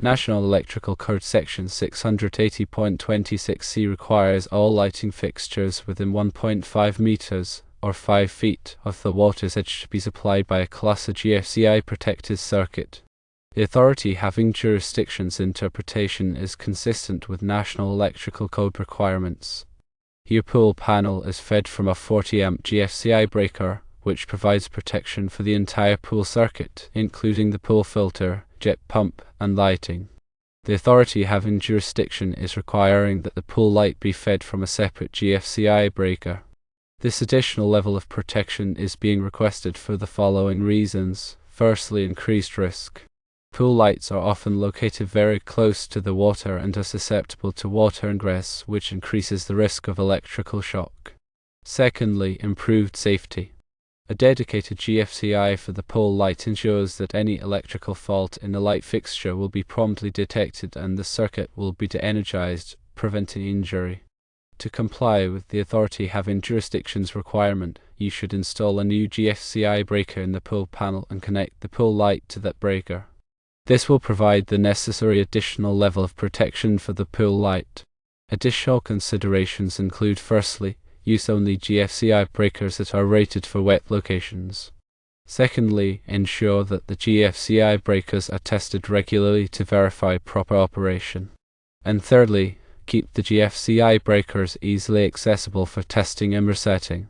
National Electrical Code Section 680.26c requires all lighting fixtures within 1.5 meters or 5 feet of the water's edge to be supplied by a Class A GFCI protected circuit. The authority having jurisdiction's interpretation is consistent with National Electrical Code requirements. Your pool panel is fed from a 40-amp GFCI breaker, which provides protection for the entire pool circuit, including the pool filter, jet pump, and lighting. The authority having jurisdiction is requiring that the pool light be fed from a separate GFCI breaker. This additional level of protection is being requested for the following reasons. Firstly, increased risk. Pool lights are often located very close to the water and are susceptible to water ingress, which increases the risk of electrical shock. Secondly, improved safety. A dedicated GFCI for the pool light ensures that any electrical fault in the light fixture will be promptly detected and the circuit will be de-energized, preventing injury. To comply with the authority having jurisdiction's requirement, you should install a new GFCI breaker in the pool panel and connect the pool light to that breaker. This will provide the necessary additional level of protection for the pool light. Additional considerations include, firstly, use only GFCI breakers that are rated for wet locations. Secondly, ensure that the GFCI breakers are tested regularly to verify proper operation. And thirdly, keep the GFCI breakers easily accessible for testing and resetting.